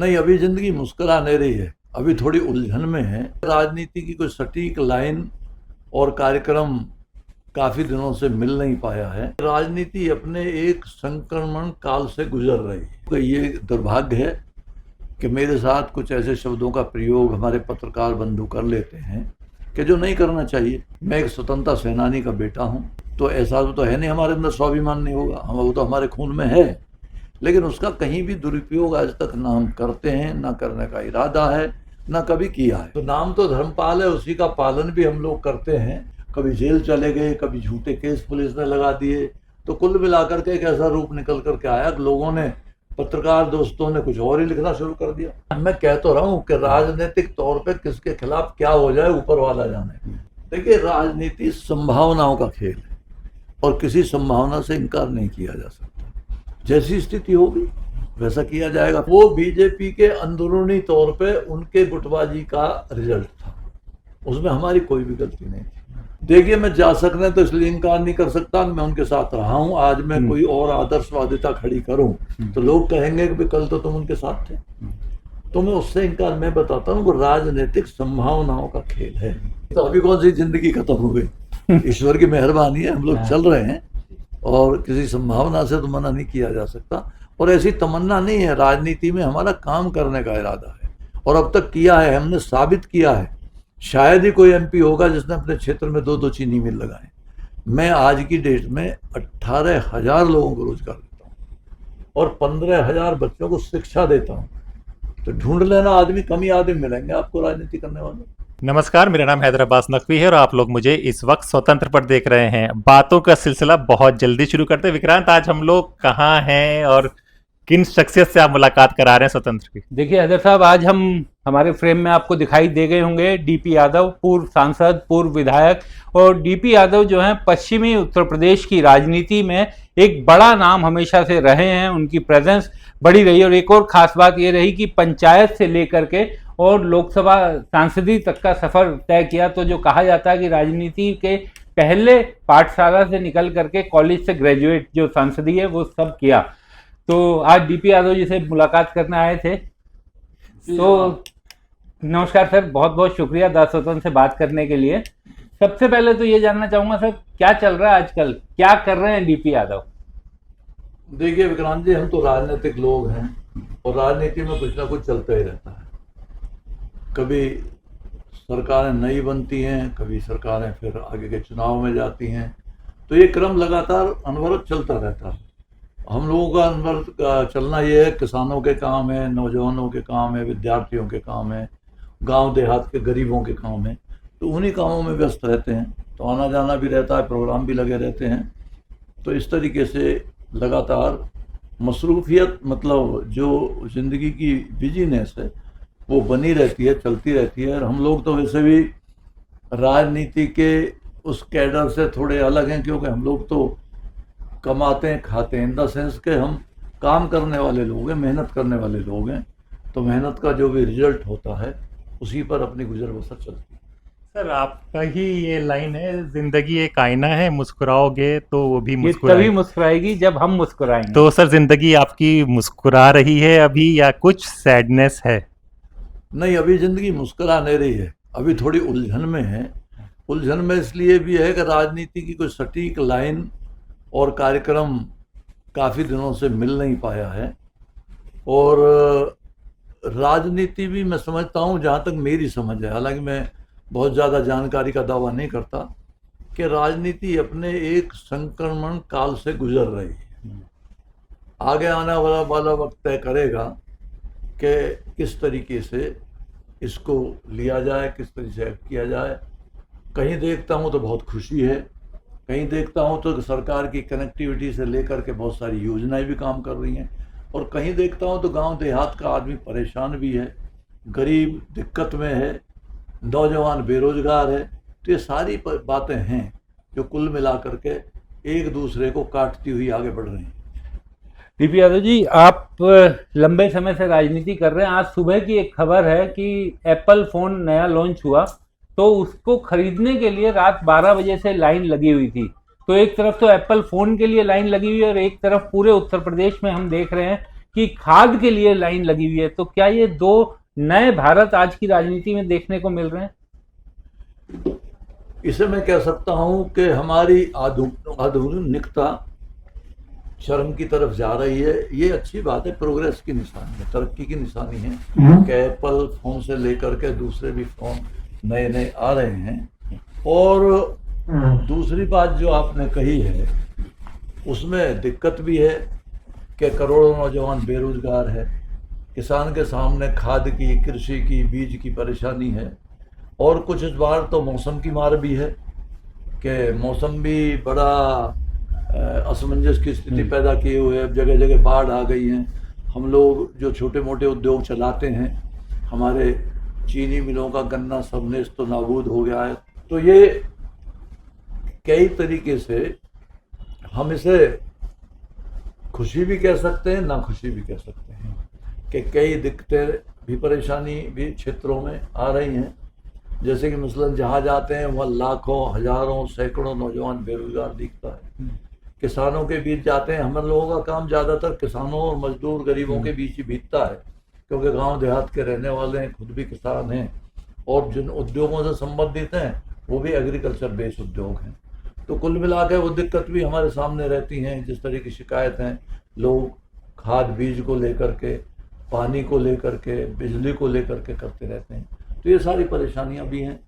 नहीं, अभी जिंदगी मुस्कुरा नहीं रही है, अभी थोड़ी उलझन में है। राजनीति की कोई सटीक लाइन और कार्यक्रम काफी दिनों से मिल नहीं पाया है। राजनीति अपने एक संक्रमण काल से गुजर रही है। तो ये दुर्भाग्य है कि मेरे साथ कुछ ऐसे शब्दों का प्रयोग हमारे पत्रकार बंधु कर लेते हैं कि जो नहीं करना चाहिए। मैं एक स्वतंत्रता सेनानी का बेटा हूँ, तो ऐसा तो है नहीं हमारे अंदर स्वाभिमान नहीं होगा, वो तो हमारे खून में है, लेकिन उसका कहीं भी दुरुपयोग आज तक ना हम करते हैं, ना करने का इरादा है, ना कभी किया है। तो नाम तो धर्मपाल है, उसी का पालन भी हम लोग करते हैं। कभी जेल चले गए, कभी झूठे केस पुलिस ने लगा दिए, तो कुल मिलाकर के एक ऐसा रूप निकल करके आया कि लोगों ने, पत्रकार दोस्तों ने कुछ और ही लिखना शुरू कर दिया। मैं कह तो रहा हूँ कि राजनीतिक तौर पे किसके खिलाफ क्या हो जाए ऊपर वाला जाने। देखिए, राजनीति संभावनाओं का खेल है और किसी संभावना से इनकार नहीं किया जा सकता। जैसी स्थिति होगी वैसा किया जाएगा। वो बीजेपी के अंदरूनी तौर पे उनके गुटबाजी का रिजल्ट था, उसमें हमारी कोई भी गलती नहीं थी। देखिए, मैं जा सकने तो इसलिए इनकार नहीं कर सकता, मैं उनके साथ रहा हूं। आज मैं कोई और आदर्शवादिता खड़ी करूं तो लोग कहेंगे कि कल तो तुम उनके साथ थे, तो मैं उससे इनकार, मैं बताता हूँ, वो राजनीतिक संभावनाओं का खेल है। तो अभी कौन सी जिंदगी खत्म हो गई, ईश्वर की मेहरबानी है, हम लोग चल रहे हैं और किसी संभावना से तो मना नहीं किया जा सकता। और ऐसी तमन्ना नहीं है, राजनीति में हमारा काम करने का इरादा है और अब तक किया है, हमने साबित किया है। शायद ही कोई एमपी होगा जिसने अपने क्षेत्र में 2-2 चीनी मिल लगाए। मैं आज की डेट में 18,000 लोगों को रोजगार देता हूँ और 15,000 बच्चों को शिक्षा देता हूँ। तो ढूंढ लेना, आदमी कम ही आदमी मिलेंगे आपको राजनीति करने वाले। नमस्कार, मेरा नाम हैदर अब्बास नकवी है और आप लोग मुझे इस वक्त स्वतंत्र पर देख रहे हैं। बातों का सिलसिला बहुत जल्दी शुरू करते हैं। विक्रांत, आज हम लोग कहाँ हैं और किन शख्सियत से आप मुलाकात करा रहे हैं स्वतंत्र की? देखिए हैदर साहब, आज हम हमारे फ्रेम में आपको दिखाई दे गए होंगे डीपी यादव, पूर्व सांसद, पूर्व विधायक। और डीपी यादव जो हैं पश्चिमी उत्तर प्रदेश की राजनीति में एक बड़ा नाम हमेशा से रहे हैं, उनकी प्रेजेंस बड़ी रही। और एक और खास बात ये रही कि पंचायत से लेकर के और लोकसभा सांसदी तक का सफर तय किया। तो जो कहा जाता है कि राजनीति के पहले पाठशाला से निकल करके कॉलेज से ग्रेजुएट जो सांसदी है वो सब किया। तो आज डीपी यादव जी से मुलाकात करने आए थे। तो नमस्कार सर, बहुत बहुत शुक्रिया द स्वतंत्र से बात करने के लिए। सबसे पहले तो ये जानना चाहूंगा सर, क्या चल रहा है आजकल, क्या कर रहे हैं डीपी यादव? देखिए विक्रांत जी, हम तो राजनीतिक लोग हैं और राजनीति में कुछ ना कुछ चलता ही रहता है। कभी सरकारें नई बनती हैं, कभी सरकारें फिर आगे के चुनाव में जाती हैं, तो ये क्रम लगातार अनवरत चलता रहता है। हम लोगों का अनवरत चलना ये है, किसानों के काम है, नौजवानों के काम है, विद्यार्थियों के काम है, गांव देहात के गरीबों के काम है, तो उन्हीं कामों में व्यस्त रहते हैं। तो आना जाना भी रहता है, प्रोग्राम भी लगे रहते हैं। तो इस तरीके से लगातार मसरूफियत, मतलब जो ज़िंदगी की बिजीनेस है वो बनी रहती है, चलती रहती है। और हम लोग तो वैसे भी राजनीति के उस कैडर से थोड़े अलग हैं, क्योंकि हम लोग तो कमाते हैं, खाते हैं, इन द सेंस के हम काम करने वाले लोग हैं, मेहनत करने वाले लोग हैं। तो मेहनत का जो भी रिजल्ट होता है उसी पर अपनी गुजर बसर चलती है। सर, आपका ही ये लाइन है, जिंदगी एक आईना है, मुस्कुराओगे तो वो भी तभी मुस्कुराएगी जब हम मुस्कुराएंगे। तो सर, जिंदगी आपकी मुस्कुरा रही है अभी या कुछ सैडनेस है? नहीं, अभी जिंदगी मुस्कुरा नहीं रही है, अभी थोड़ी उलझन में है। उलझन में इसलिए भी है कि राजनीति की कोई सटीक लाइन और कार्यक्रम काफ़ी दिनों से मिल नहीं पाया है। और राजनीति भी मैं समझता हूँ, जहाँ तक मेरी समझ है, हालांकि मैं बहुत ज़्यादा जानकारी का दावा नहीं करता, कि राजनीति अपने एक संक्रमण काल से गुजर रही है। आगे आने वाला वक्त तय करेगा कि किस तरीके से इसको लिया जाए, किस तरीके से एक्ट किया जाए। कहीं देखता हूँ तो बहुत खुशी है, कहीं देखता हूँ तो सरकार की कनेक्टिविटी से लेकर के बहुत सारी योजनाएं भी काम कर रही हैं, और कहीं देखता हूँ तो गांव देहात का आदमी परेशान भी है, गरीब दिक्कत में है, नौजवान बेरोजगार है। तो ये सारी बातें हैं जो कुल मिला करके एक दूसरे को काटती हुई आगे बढ़ रही हैं। डीपी यादव जी, आप लंबे समय से राजनीति कर रहे हैं। आज सुबह की एक खबर है कि एप्पल फ़ोन नया लॉन्च हुआ, तो उसको खरीदने के लिए रात 12 बजे से लाइन लगी हुई थी। तो एक तरफ तो एप्पल फ़ोन के लिए लाइन लगी हुई है और एक तरफ पूरे उत्तर प्रदेश में हम देख रहे हैं कि खाद के लिए लाइन लगी हुई है। तो क्या ये दो नए भारत आज की राजनीति में देखने को मिल रहे हैं? इसे मैं कह सकता हूं कि हमारी आधुनिकता चरम की तरफ जा रही है। ये अच्छी बात है, प्रोग्रेस की निशानी है, तरक्की की निशानी है कि एप्पल फोन से लेकर के दूसरे भी फोन नए नए आ रहे हैं। और दूसरी बात जो आपने कही है उसमें दिक्कत भी है कि करोड़ों नौजवान बेरोजगार है, किसान के सामने खाद की, कृषि की, बीज की परेशानी है। और कुछ इस बार तो मौसम की मार भी है कि मौसम भी बड़ा असमंजस की स्थिति पैदा किए हुए है। अब जगह जगह बाढ़ आ गई है। हम लोग जो छोटे मोटे उद्योग चलाते हैं, हमारे चीनी मिलों का गन्ना सब नेस्त तो नाबूद हो गया है। तो ये कई तरीके से हम इसे खुशी भी कह सकते हैं, ना खुशी भी कह सकते हैं कि कई दिक्कतें भी, परेशानी भी क्षेत्रों में आ रही हैं। जैसे कि मसलन जहाँ जाते हैं वहाँ लाखों, हजारों, सैकड़ों नौजवान बेरोजगार दिखता है। किसानों के बीच जाते हैं, हम लोगों का काम ज़्यादातर किसानों और मजदूर गरीबों के बीच ही बीतता है, क्योंकि गांव देहात के रहने वाले हैं, खुद भी किसान हैं और जिन उद्योगों से संबंधित हैं वो भी एग्रीकल्चर बेस्ड उद्योग हैं। तो कुल मिला के वो दिक्कत भी हमारे सामने रहती हैं। जिस तरह की शिकायत हैं, लोग खाद बीज को लेकर के, पानी को लेकर के, बिजली को लेकर के करते रहते हैं। तो ये सारी परेशानियां भी हैं।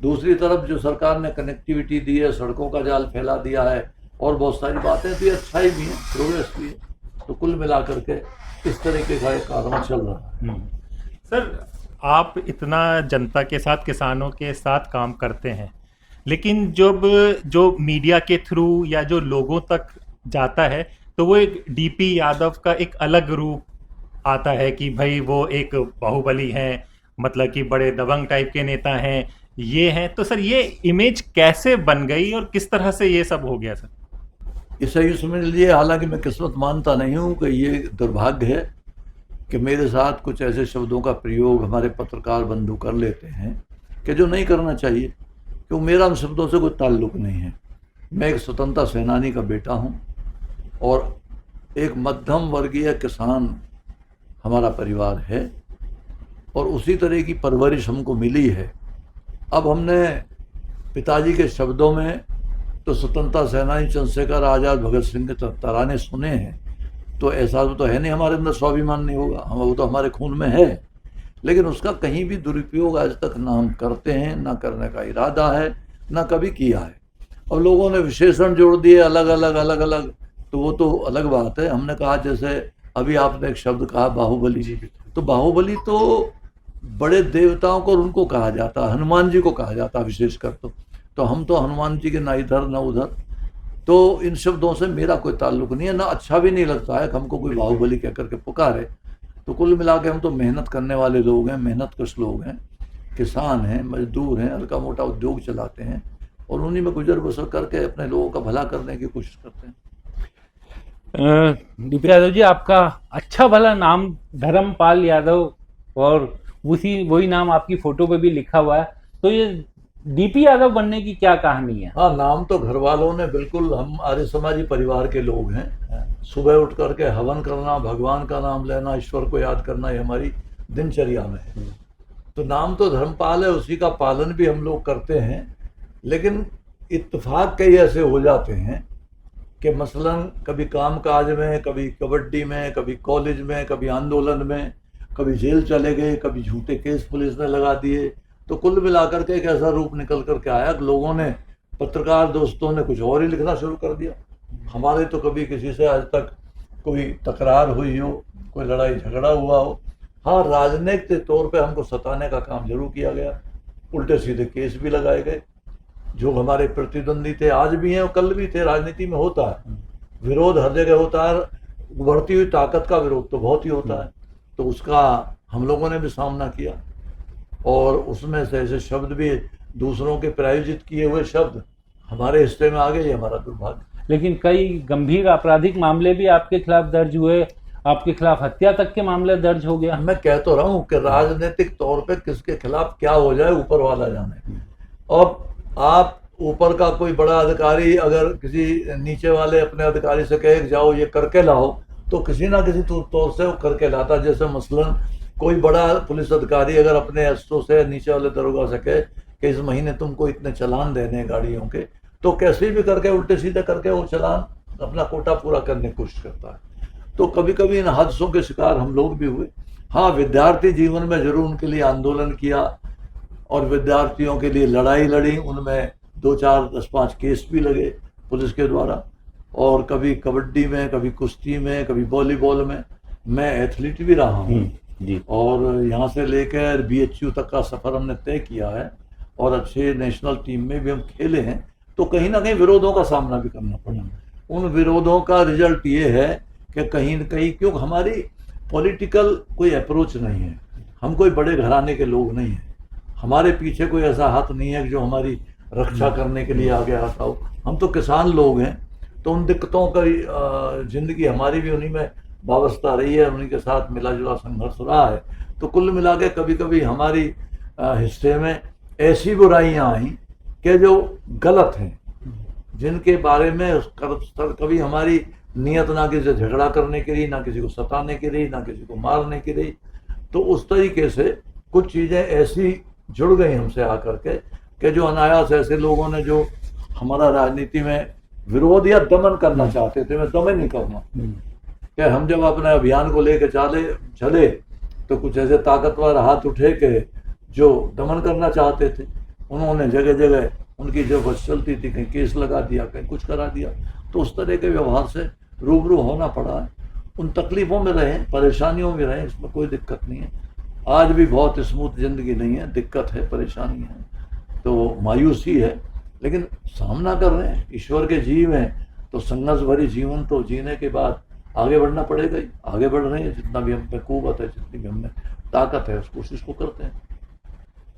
दूसरी तरफ जो सरकार ने कनेक्टिविटी दी है, सड़कों का जाल फैला दिया है और बहुत सारी बातें, तो ये अच्छाई भी है, प्रोग्रेस भी है। तो कुल मिलाकर के इस तरीके का एक कारवां चल रहा है। सर, आप इतना जनता के साथ, किसानों के साथ काम करते हैं, लेकिन जब जो मीडिया के थ्रू या जो लोगों तक जाता है तो वो एक डीपी यादव का एक अलग रूप आता है कि भाई वो एक बाहुबली हैं, मतलब कि बड़े दबंग टाइप के नेता हैं, ये हैं। तो सर, ये इमेज कैसे बन गई और किस तरह से ये सब हो गया सर? इसे यूँ समझ लीजिए, हालांकि मैं किस्मत मानता नहीं हूँ कि ये दुर्भाग्य है कि मेरे साथ कुछ ऐसे शब्दों का प्रयोग हमारे पत्रकार बंधु कर लेते हैं कि जो नहीं करना चाहिए, क्योंकि मेरा उन शब्दों से कोई ताल्लुक नहीं है। मैं एक स्वतंत्रता सेनानी का बेटा हूँ और एक मध्यम वर्गीय किसान हमारा परिवार है और उसी तरह की परवरिश हमको मिली है। अब हमने पिताजी के शब्दों में तो स्वतंत्रता सेनानी चंद्रशेखर आज़ाद, भगत सिंह के तराने सुने हैं, तो ऐसा तो है नहीं हमारे अंदर स्वाभिमान नहीं होगा, हम वो तो हमारे खून में है। लेकिन उसका कहीं भी दुरुपयोग आज तक ना हम करते हैं, ना करने का इरादा है, ना कभी किया है। और लोगों ने विशेषण जोड़ दिए अलग अलग, तो वो तो अलग बात है। हमने कहा, जैसे अभी आपने एक शब्द कहा बाहुबली जी, तो बाहुबली तो बड़े देवताओं को उनको कहा जाता है, हनुमान जी को कहा जाता है विशेषकर। तो हम तो हनुमान जी के ना इधर ना उधर। तो इन शब्दों से मेरा कोई ताल्लुक नहीं है, ना अच्छा भी नहीं लगता है हमको कोई बाहुबली कह करके पुकारे। तो कुल मिला के हम तो मेहनत करने वाले लोग हैं, मेहनत कश लोग हैं, किसान हैं, मजदूर हैं, हल्का मोटा उद्योग चलाते हैं और उन्हीं में गुजर बसर करके अपने लोगों का भला करने की कोशिश करते हैं। डीपी यादव जी, आपका अच्छा भला नाम धर्मपाल यादव और वही नाम आपकी फोटो पे भी लिखा हुआ है, तो ये डीपी यादव बनने की क्या कहानी है? हाँ, नाम तो घर वालों ने, बिल्कुल हम आर्य समाजी परिवार के लोग हैं। सुबह उठ करके हवन करना, भगवान का नाम लेना, ईश्वर को याद करना, ये हमारी दिनचर्या में है। तो नाम तो धर्मपाल है, उसी का पालन भी हम लोग करते हैं। लेकिन इत्तेफाक कई ऐसे हो जाते हैं कि मसलन कभी कामकाज में, कभी कबड्डी में, कभी कॉलेज में, कभी आंदोलन में, कभी जेल चले गए, कभी झूठे केस पुलिस ने लगा दिए। तो कुल मिलाकर के एक ऐसा रूप निकल करके आया कि लोगों ने, पत्रकार दोस्तों ने कुछ और ही लिखना शुरू कर दिया। हमारे तो कभी किसी से आज तक कोई तकरार हुई हो, कोई लड़ाई झगड़ा हुआ हो। हाँ, राजनीतिक तौर पे हमको सताने का काम जरूर किया गया, उल्टे सीधे केस भी लगाए गए। जो हमारे प्रतिद्वंदी थे, आज भी हैं और कल भी थे। राजनीति में होता है विरोध, हर जगह होता है। बढ़ती हुई ताकत का विरोध तो बहुत ही होता है, तो उसका हम लोगों ने भी सामना किया और उसमें से ऐसे शब्द भी, दूसरों के प्रायोजित किए हुए शब्द हमारे हिस्से में आ गए, ये हमारा दुर्भाग्य। लेकिन कई गंभीर आपराधिक मामले भी आपके खिलाफ दर्ज हुए, आपके खिलाफ हत्या तक के मामले दर्ज हो गया। मैं कह तो रहा हूँ कि राजनीतिक तौर पे किसके खिलाफ क्या हो जाए ऊपर वाला जाने। और आप ऊपर का कोई बड़ा अधिकारी अगर किसी नीचे वाले अपने अधिकारी से कहे जाओ ये करके लाओ, तो किसी ना किसी तौर से वो करके लाता। जैसे मसलन कोई बड़ा पुलिस अधिकारी अगर अपने एसओ से, नीचे वाले दरोगा से कहे कि इस महीने तुमको इतने चालान देने हैं गाड़ियों के, तो कैसे भी करके उल्टे सीधे करके वो चालान अपना कोटा पूरा करने की कोशिश करता है। तो कभी कभी इन हादसों के शिकार हम लोग भी हुए। हाँ, विद्यार्थी जीवन में जरूर उनके लिए आंदोलन किया और विद्यार्थियों के लिए लड़ाई लड़ी, उनमें 2, 4, 10, 5 केस भी लगे पुलिस के द्वारा। और कभी कबड्डी में, कभी कुश्ती में, कभी वॉलीबॉल में। मैं एथलीट भी रहा हूँ जी। और यहाँ से लेकर BHU तक का सफ़र हमने तय किया है और अच्छे नेशनल टीम में भी हम खेले हैं। तो कहीं ना कहीं विरोधों का सामना भी करना पड़ा। उन विरोधों का रिजल्ट ये है कि कहीं न कहीं, क्योंकि हमारी पॉलिटिकल कोई अप्रोच नहीं है, हम कोई बड़े घराने के लोग नहीं हैं, हमारे पीछे कोई ऐसा हाथ नहीं है जो हमारी रक्षा करने के लिए आगे आता हो। हम तो किसान लोग हैं, तो उन दिक्कतों का जिंदगी हमारी भी उन्हीं में वाबस्ता रही है, उन्हीं के साथ मिला जुला संघर्ष रहा है। तो कुल मिला के कभी कभी हमारी हिस्से में ऐसी बुराइयां आई कि जो गलत हैं, जिनके बारे में कभी हमारी नियत ना किसी से झगड़ा करने की रही, ना किसी को सताने की रही, ना किसी को मारने की रही। तो उस तरीके से कुछ चीज़ें ऐसी जुड़ गई हमसे आकर के कि जो अनायास ऐसे लोगों ने जो हमारा राजनीति में विरोध या दमन करना चाहते थे, मैं दमन नहीं कहूँगा, कि हम जब अपने अभियान को लेकर चले तो कुछ ऐसे ताकतवर हाथ उठे के जो दमन करना चाहते थे, उन्होंने जगह जगह उनकी जो बस चलती थी, कहीं केस लगा दिया, कहीं कुछ करा दिया। तो उस तरह के व्यवहार से रूबरू होना पड़ा है। उन तकलीफ़ों में रहें, परेशानियों में रहें, इसमें कोई दिक्कत नहीं है। आज भी बहुत स्मूथ ज़िंदगी नहीं है, दिक्कत है, परेशानी है, तो मायूसी है, लेकिन सामना कर रहे हैं। ईश्वर के जीव हैं तो संघर्ष भरी जीवन तो जीने के बाद आगे बढ़ना पड़ेगा ही। आगे बढ़ रहे हैं, जितना भी हम पे कुव्वत है, जितनी भी हमें ताकत है, उस कोशिश को करते हैं।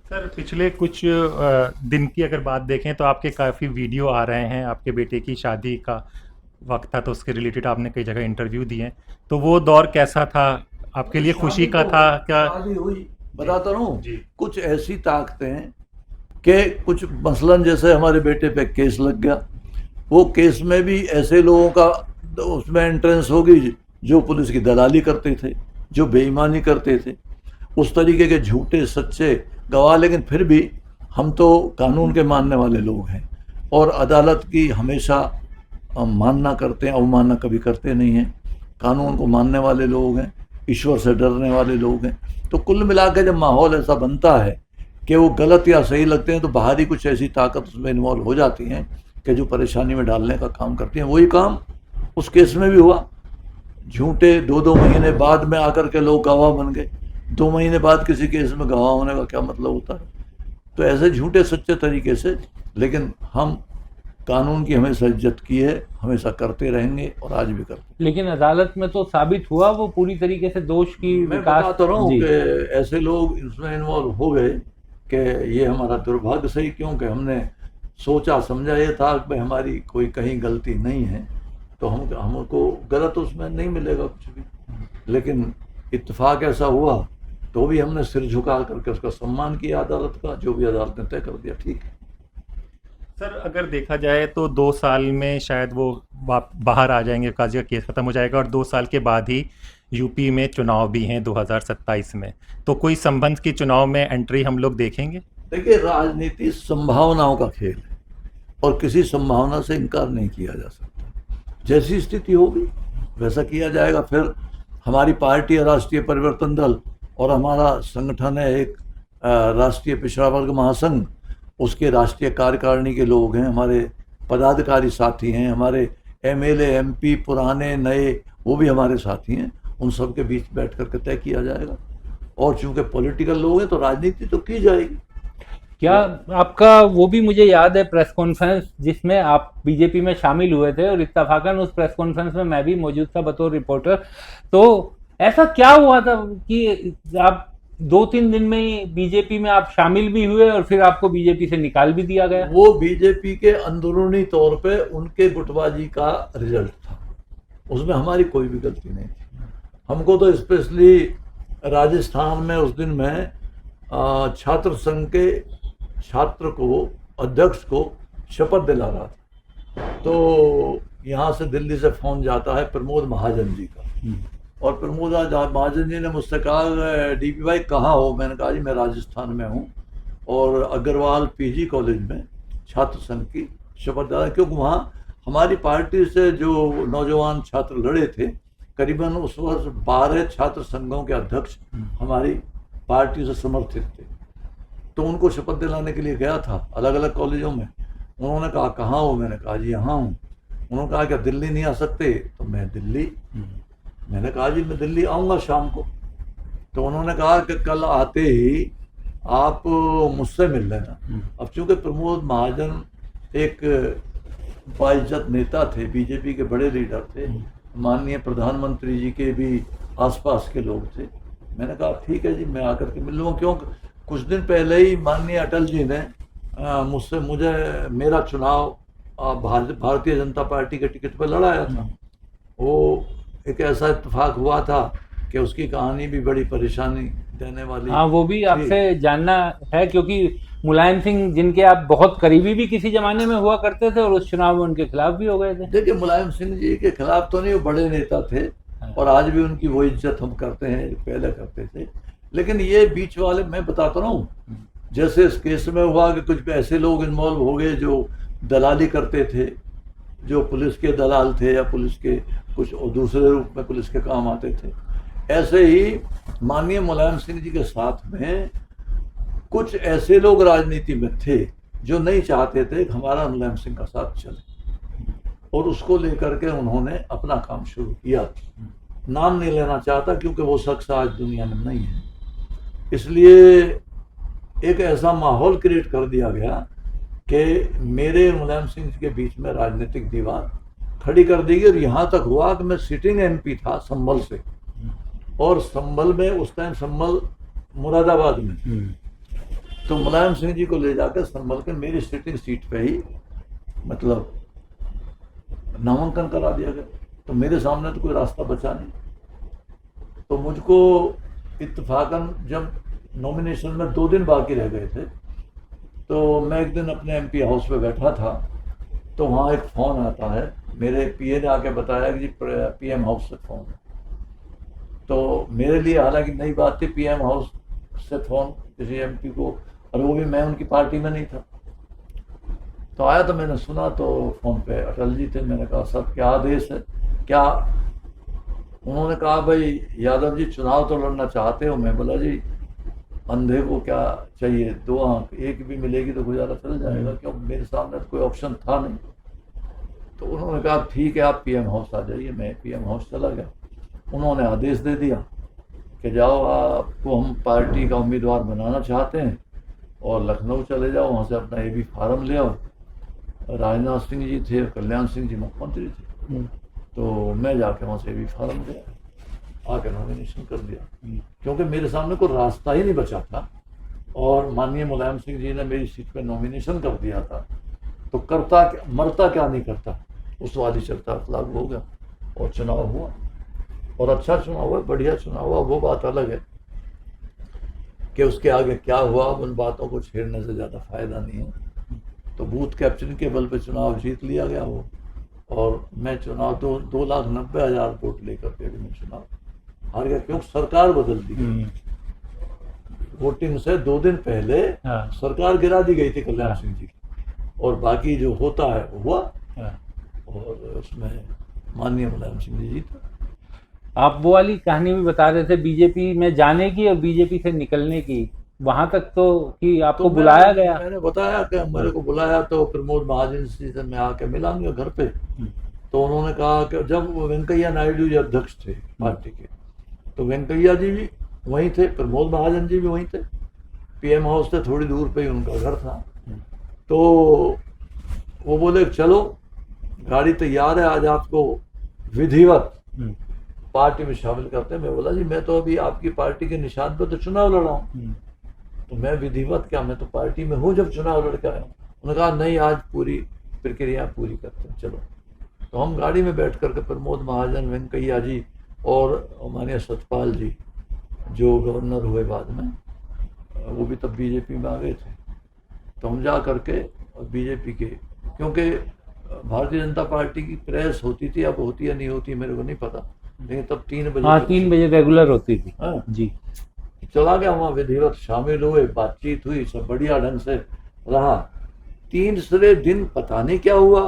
सर, पिछले कुछ दिन की अगर बात देखें तो आपके काफ़ी वीडियो आ रहे हैं। आपके बेटे की शादी का वक्त था तो उसके रिलेटेड आपने कई जगह इंटरव्यू दिए हैं। तो वो दौर कैसा था आपके लिए? खुशी का था क्या? शादी हुई, बताता रहूं, जी। कुछ ऐसी ताकतें कि कुछ मसलन जैसे हमारे बेटे पे केस लग गया, वो केस में भी ऐसे लोगों का उसमें एंट्रेंस होगी जो पुलिस की दलाली करते थे, जो बेईमानी करते थे, उस तरीके के झूठे सच्चे गवाह। लेकिन फिर भी हम तो कानून के मानने वाले लोग हैं और अदालत की हमेशा मानना करते हैं, अवमानना कभी करते नहीं हैं। कानून को मानने वाले लोग हैं, ईश्वर से डरने वाले लोग हैं। तो कुल मिला के जब माहौल ऐसा बनता है कि वो गलत या सही लगते हैं, तो बाहरी कुछ ऐसी ताकत उसमें इन्वॉल्व हो जाती हैं कि जो परेशानी में डालने का काम करती हैं। वही काम उस केस में भी हुआ। झूठे 2-2 महीने बाद में आकर के लोग गवाह बन गए। 2 महीने बाद किसी केस में गवाह होने का क्या मतलब होता है? तो ऐसे झूठे सच्चे तरीके से, लेकिन हम कानून की हमेशा इज्जत की है, हमेशा करते रहेंगे और आज भी करते हैं। लेकिन अदालत में तो साबित हुआ वो पूरी तरीके से दोष की मैं विकास। बताता रहा हूँ जी। कि ऐसे लोग इसमें इन्वॉल्व हो गए कि ये हमारा दुर्भाग्य सही, क्योंकि हमने सोचा समझा ये था कि हमारी कोई कहीं गलती नहीं है, तो हमको गलत उसमें नहीं मिलेगा कुछ भी। लेकिन इत्तेफाक ऐसा हुआ तो भी हमने सिर झुका करके उसका सम्मान किया अदालत का, जो भी अदालत ने तय कर दिया ठीक है। सर, अगर देखा जाए तो 2 साल में शायद वो बाहर आ जाएंगे, काजी का केस खत्म हो जाएगा और 2 साल के बाद ही यूपी में चुनाव भी हैं 2027 में। तो कोई संबंध की चुनाव में एंट्री हम लोग देखेंगे? देखिए, राजनीति संभावनाओं का खेल है और किसी संभावना से इनकार नहीं किया जा सकता। जैसी स्थिति होगी वैसा किया जाएगा। फिर हमारी पार्टी है राष्ट्रीय परिवर्तन दल और हमारा संगठन है एक राष्ट्रीय पिछड़ा वर्ग महासंघ, उसके राष्ट्रीय कार्यकारिणी के लोग हैं, हमारे पदाधिकारी साथी हैं, हमारे MLA MP पुराने नए वो भी हमारे साथी हैं। उन सब के बीच बैठ करके तय किया जाएगा। और चूंकि पॉलिटिकल लोग हैं तो राजनीति तो की जाएगी। क्या आपका वो भी मुझे याद है प्रेस कॉन्फ्रेंस जिसमें आप बीजेपी में शामिल हुए थे और इत्तफाकन उस प्रेस कॉन्फ्रेंस में मैं भी मौजूद था बतौर रिपोर्टर। तो ऐसा क्या हुआ था कि आप 2-3 दिन में ही बीजेपी में आप शामिल भी हुए और फिर आपको बीजेपी से निकाल भी दिया गया? वो बीजेपी के अंदरूनी तौर पे उनके गुटबाजी का रिजल्ट था, उसमें हमारी कोई भी गलती नहीं थी। हमको तो स्पेशली राजस्थान में उस दिन में छात्र संघ के छात्र को, अध्यक्ष को शपथ दिला रहा था। तो यहाँ से दिल्ली से फोन जाता है प्रमोद महाजन जी का और प्रमोद महाजन जी ने मुझसे कहा डीपी भाई कहाँ हो? मैंने कहा जी मैं राजस्थान में हूँ और अग्रवाल पीजी कॉलेज में छात्र संघ की शपथ दिला, क्योंकि वहाँ हमारी पार्टी से जो नौजवान छात्र लड़े थे, करीबन उस वर्ष 12 छात्र संघों के अध्यक्ष हमारी पार्टी से समर्थित थे। तो उनको शपथ दिलाने के लिए गया था अलग अलग कॉलेजों में। उन्होंने कहा कहाँ हो? मैंने कहा जी यहाँ हूँ। उन्होंने कहा क्या दिल्ली नहीं आ सकते? तो मैं दिल्ली, मैंने कहा जी मैं दिल्ली आऊँगा शाम को। तो उन्होंने कहा कि कल आते ही आप मुझसे मिल लेना। अब चूंकि प्रमोद महाजन एक बाइज्जत नेता थे, बीजेपी के बड़े लीडर थे, माननीय प्रधानमंत्री जी के भी आसपास के लोग थे, मैंने कहा ठीक है जी मैं आकर के मिल लूँगा। क्यों कुछ दिन पहले ही माननीय अटल जी ने मुझे मेरा चुनाव भारतीय जनता पार्टी के टिकट पर लड़ाया था। वो एक ऐसा इत्तेफाक हुआ था कि उसकी कहानी भी बड़ी परेशानी देने वाली। हाँ, वो भी आपसे जानना है, क्योंकि मुलायम सिंह जिनके आप बहुत करीबी भी किसी जमाने में हुआ करते थे और उस चुनाव में उनके खिलाफ भी हो गए थे। देखिए मुलायम सिंह जी के खिलाफ तो नहीं, वो बड़े नेता थे और आज भी उनकी वो इज्जत हम करते हैं पहले करते थे। लेकिन ये बीच वाले मैं बताता रहा हूँ, जैसे इस केस में हुआ कि कुछ ऐसे लोग इन्वॉल्व हो गए जो दलाली करते थे, जो पुलिस के दलाल थे या पुलिस के कुछ दूसरे रूप में पुलिस के काम आते थे। ऐसे ही माननीय मुलायम सिंह जी के साथ में कुछ ऐसे लोग राजनीति में थे जो नहीं चाहते थे कि हमारा मुलायम सिंह का साथ चले, और उसको लेकर के उन्होंने अपना काम शुरू किया। नाम नहीं लेना चाहता क्योंकि वो शख्स आज दुनिया में नहीं है, इसलिए एक ऐसा माहौल क्रिएट कर दिया गया कि मेरे मुलायम सिंह के बीच में राजनीतिक दीवार खड़ी कर दी गई। और यहाँ तक हुआ कि मैं सिटिंग एमपी था संभल से, और संभल में उस टाइम संभल मुरादाबाद में, तो मुलायम सिंह जी को ले जाकर संभल के मेरी सिटिंग सीट पे ही मतलब नामांकन करा दिया गया। तो मेरे सामने तो कोई रास्ता बचा नहीं। तो मुझको इत्तेफाकन जब नॉमिनेशन में 2 दिन बाकी रह गए थे, तो मैं एक दिन अपने एमपी हाउस पे बैठा था, तो वहाँ एक फ़ोन आता है। मेरे पीए ने आके बताया कि जी पीएम हाउस से फ़ोन है। तो मेरे लिए हालांकि नई बात थी पीएम हाउस से फ़ोन किसी एमपी को, और वो भी मैं उनकी पार्टी में नहीं था। तो आया तो मैंने सुना, तो फ़ोन पे अटल जी थे। मैंने कहा सर क्या आदेश है, क्या? उन्होंने कहा भाई यादव जी चुनाव तो लड़ना चाहते हो। मैं बोला जी अंधे को क्या चाहिए, 2 आंख, एक भी मिलेगी तो गुजारा चल जाएगा, क्यों मेरे सामने तो कोई ऑप्शन था नहीं। तो उन्होंने कहा ठीक है आप पीएम हाउस आ जाइए। मैं पीएम हाउस चला गया। उन्होंने आदेश दे दिया कि जाओ आपको हम पार्टी का उम्मीदवार बनाना चाहते हैं और लखनऊ चले जाओ, वहाँ से अपना एबी फार्म ले आओ। राजनाथ सिंह जी थे, कल्याण सिंह जी मुख्यमंत्री थे, तो मैं जाके वहाँ से एबी फार्म ले आके नॉमिनेशन कर दिया, क्योंकि मेरे सामने कोई रास्ता ही नहीं बचा था। और माननीय मुलायम सिंह जी ने मेरी सीट पे नॉमिनेशन कर दिया था, तो करता मरता क्या नहीं करता, उस वाली चलता लागू हो गया और चुनाव हुआ, और अच्छा चुनाव हुआ, बढ़िया चुनाव हुआ। वो बात अलग है कि उसके आगे क्या हुआ, उन बातों को छेड़ने से ज़्यादा फायदा नहीं है। तो बूथ कैप्चरिंग के बल पे चुनाव जीत लिया गया वो, और मैं चुनाव तो 2,90,000 वोट लेकर के भी मैं चुनाव हार गया, क्योंकि सरकार बदल दी गई। वोटिंग से 2 दिन पहले सरकार गिरा दी गई थी कल्याण सिंह जी की, और बाकी जो होता है वो हुआ, और उसमें माननीय मुलायम सिंह जी जीते। आप वो वाली कहानी भी बता रहे थे बीजेपी में जाने की और बीजेपी से निकलने की, वहां तक तो कि आपको तो बुलाया गया? मैंने बताया कि मेरे को बुलाया, तो प्रमोद महाजन जी से मैं आके मिला घर पे। तो उन्होंने कहा कि जब वेंकैया नायडू जी अध्यक्ष थे पार्टी के, तो वेंकैया जी भी वहीं थे, प्रमोद महाजन जी भी वहीं थे, पीएम हाउस से थोड़ी दूर पे ही उनका घर था। तो वो बोले चलो गाड़ी तैयार है, आज आपको विधिवत पार्टी में शामिल करते हैं। मैं बोला जी मैं तो अभी आपकी पार्टी के निशान पर तो चुनाव लड़ा हूँ, तो मैं विधिवत क्या, मैं तो पार्टी में हूँ जब चुनाव लड़के आया हूँ। उन्होंने कहा नहीं आज पूरी प्रक्रिया पूरी करते हैं, चलो। तो हम गाड़ी में बैठ करके प्रमोद महाजन, वेंकैया जी और माननीय सतपाल जी जो गवर्नर हुए बाद में, वो भी तब बीजेपी में आ गए थे, तो हम जा करके बीजेपी के, क्योंकि भारतीय जनता पार्टी की प्रेस होती थी, अब होती या नहीं होती मेरे को नहीं पता, लेकिन तब 3 बजे हाँ तक 3 बजे रेगुलर होती थी हाँ, जी। चला गया वहाँ, विधिवत शामिल हुए, बातचीत हुई, सब बढ़िया ढंग से रहा। तीसरे दिन पता नहीं क्या हुआ,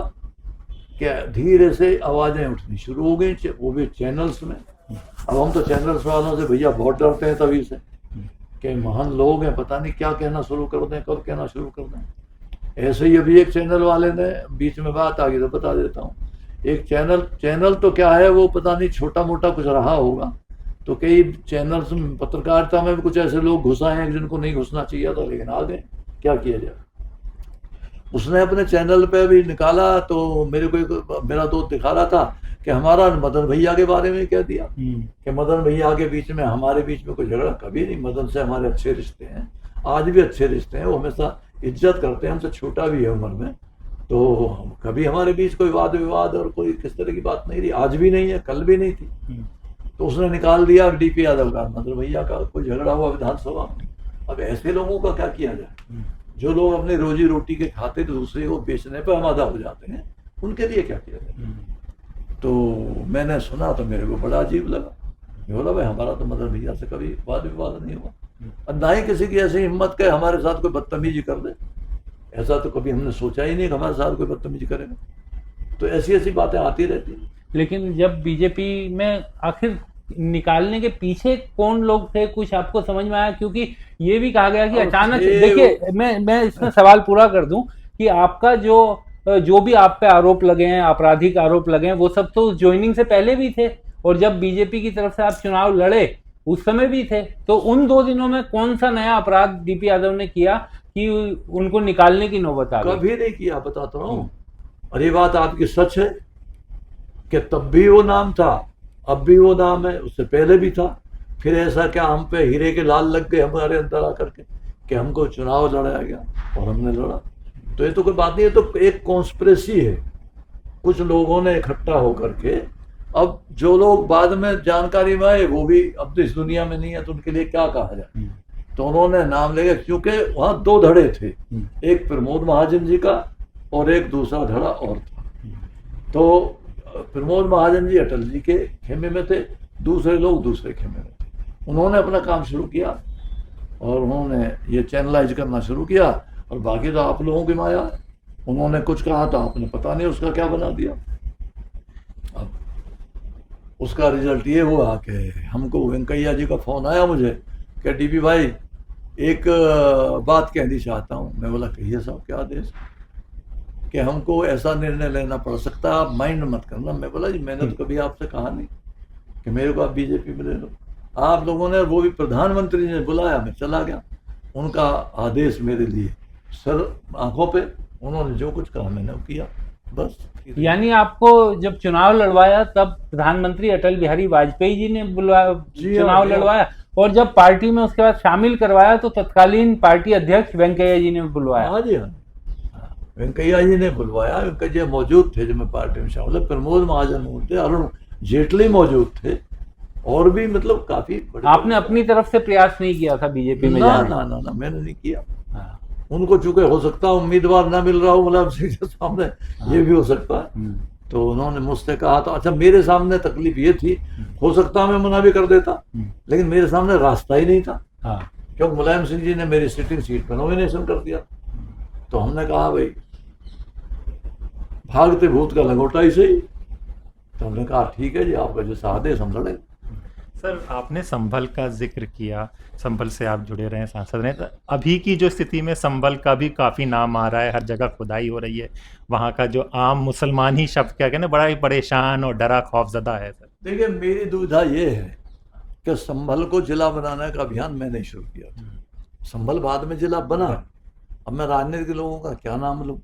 क्या धीरे से आवाजें उठनी शुरू हो गई, वो भी चैनल्स में। अब हम तो चैनल्स वालों से भैया बहुत डरते हैं तभी से, कि महान लोग हैं, पता नहीं क्या कहना शुरू कर दें, कब कहना शुरू कर दें। ऐसे ही अभी एक चैनल वाले ने, बीच में बात आ गई तो बता देता हूँ, एक चैनल तो क्या है वो पता नहीं, छोटा मोटा कुछ रहा होगा, तो कई चैनल्स में, पत्रकारिता में भी कुछ ऐसे लोग घुस आए हैं जिनको नहीं घुसना चाहिए था, लेकिन आ गए, क्या किया जाए। उसने अपने चैनल पे भी निकाला, तो मेरे को मेरा दोस्त दिखा रहा था कि हमारा मदन भैया के बारे में कह दिया कि मदन भैया के बीच में, हमारे बीच में कोई झगड़ा कभी नहीं, मदन से हमारे अच्छे रिश्ते हैं, आज भी अच्छे रिश्ते हैं, वो हमेशा इज्जत करते हैं, हमसे छोटा भी है उम्र में, तो कभी हमारे बीच कोई वाद विवाद और कोई किस तरह की बात नहीं रही, आज भी नहीं है, कल भी नहीं थी। तो उसने निकाल दिया डीपी यादव का, मदन भैया का कोई झगड़ा हुआ विधानसभा में। अब ऐसे लोगों का क्या किया जाए, जो लोग अपने रोजी रोटी के खातिर दूसरे को बेचने पर आमादा हो जाते हैं, उनके लिए क्या किया जाए। तो मैंने सुना तो मेरे को बड़ा अजीब लगा, मैं बोला भाई हमारा तो मदन भैया से कभी वाद विवाद नहीं हुआ, और ना ही किसी की ऐसी हिम्मत के हमारे साथ कोई बदतमीजी कर दे, ऐसा तो कभी हमने सोचा ही नहीं कि हमारे साथ कोई बदतमीजी करेगा। तो ऐसी ऐसी बातें आती रहती हैं। लेकिन जब बीजेपी में आखिर निकालने के पीछे कौन लोग थे, कुछ आपको समझ में आया? क्योंकि ये भी कहा गया कि अचानक, देखिए मैं इसमें सवाल पूरा कर दूं कि आपका जो भी आप पे आरोप लगे हैं, आपराधिक आरोप लगे हैं, वो सब तो ज्वाइनिंग से पहले भी थे, और जब बीजेपी की तरफ से आप चुनाव लड़े उस समय भी थे। तो उन 2 दिनों में कौन सा नया अपराध डीपी यादव ने किया कि उनको निकालने की नौबत आ गई? कभी नहीं किया, बताता हूँ। और ये बात आपकी सच है कि तब भी वो नाम था, अब भी वो नाम है, उससे पहले भी था। फिर ऐसा क्या हम पे हीरे के लाल लग गए हमारे अंदर आकर के कि हमको चुनाव लड़ाया गया और हमने लड़ा? तो ये तो कोई बात नहीं है, तो एक कॉन्स्पिरेसी है, कुछ लोगों ने इकट्ठा होकर के। अब जो लोग बाद में जानकारी में आए वो भी अब तो इस दुनिया में नहीं है, तो उनके लिए क्या कहा जाए। तो उन्होंने नाम ले, क्योंकि वहां 2 धड़े थे, एक प्रमोद महाजन जी का और एक दूसरा धड़ा और था। तो प्रमोद महाजन जी अटल जी के खेमे में थे, दूसरे लोग दूसरे खेमे में थे। उन्होंने अपना काम शुरू किया और उन्होंने ये चैनलाइज करना शुरू किया, और बाकी तो आप लोगों की माया है। उन्होंने कुछ कहा था, आपने पता नहीं उसका क्या बना दिया। अब उसका रिजल्ट ये हुआ कि हमको वेंकैया जी का फोन आया मुझे कि डीपी भाई एक बात कहनी चाहता हूँ। मैं बोला कहिए साहब, क्या आदेश? कि हमको ऐसा निर्णय लेना पड़ सकता है, आप माइंड मत करना। मैं बोला जी मैंने तो कभी आपसे कहा नहीं कि मेरे को आप बीजेपी में ले लो। आप लोगों ने, वो भी प्रधानमंत्री ने बुलाया, मैं चला गया। उनका आदेश मेरे लिए सर आंखों पे, उन्होंने जो कुछ कहा मैंने वो किया, बस। यानी आपको जब चुनाव लड़वाया तब प्रधानमंत्री अटल बिहारी वाजपेयी जी ने चुनाव लड़वाया, और जब पार्टी में उसके बाद शामिल करवाया तो तत्कालीन पार्टी अध्यक्ष वेंकैया जी ने बुलवाया। हाँ जी, हाँ, वेंकैया जी ने बुलवाया। वेंकैया जी मौजूद थे जब मैं पार्टी में शामिल, प्रमोद महाजन मौजूद थे, अरुण जेटली मौजूद थे, और भी मतलब काफी बड़े। आपने अपनी तरफ से प्रयास नहीं किया था बीजेपी में जाने? ना, मैंने नहीं किया। उनको चूंकि हो सकता है उम्मीदवार ना मिल रहा हो मुलायम सिंह के सामने, ये भी हो सकता है। तो उन्होंने मुझसे कहा था, अच्छा मेरे सामने तकलीफ ये थी, हो सकता मैं मना भी कर देता, लेकिन मेरे सामने रास्ता ही नहीं था, क्योंकि मुलायम सिंह जी ने मेरी सिटिंग सीट पर नॉमिनेशन कर दिया। तो हमने कहा भाई भागते भूत का लंगोटा ही सही। तो हमने कहा ठीक है जी, आपका जैसा आदेश हम लड़ेंगे। सर आपने संभल का जिक्र किया, संभल से आप जुड़े रहे सांसद रहे, तो अभी की जो स्थिति में संभल का भी काफ़ी नाम आ रहा है, हर जगह खुदाई हो रही है, वहाँ का जो आम मुसलमान ही शब्द क्या कहना, बड़ा ही परेशान और डरा खौफजदा है। सर देखिए मेरी दुविधा ये है कि संभल को जिला बनाने का अभियान मैंने शुरू किया था। संभल बाद में जिला बना। अब मैं राजनीति के लोगों का क्या नाम लूँ?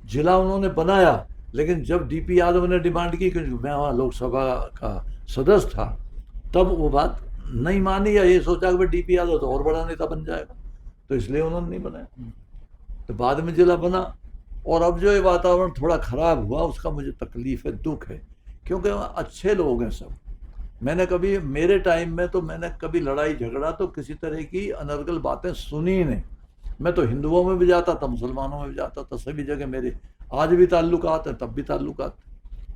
जिला उन्होंने बनाया, लेकिन जब डीपी यादव ने डिमांड की, क्योंकि मैं वहाँ लोकसभा का सदस्य था, तब वो बात नहीं मानी, या ये सोचा कि डीपी यादव तो और बड़ा नेता बन जाएगा, तो इसलिए उन्होंने नहीं बनाया। तो बाद में जिला बना, और अब जो ये वातावरण थोड़ा खराब हुआ उसका मुझे तकलीफ है, दुख है, क्योंकि अच्छे लोग हैं सब। मैंने कभी, मेरे टाइम में तो मैंने कभी लड़ाई झगड़ा तो किसी तरह की अनर्गल बातें सुनी ही नहीं। मैं तो हिंदुओं में भी जाता था, मुसलमानों में भी जाता था, सभी जगह मेरे आज भी ताल्लुकात हैं, तब भी ताल्लुकात।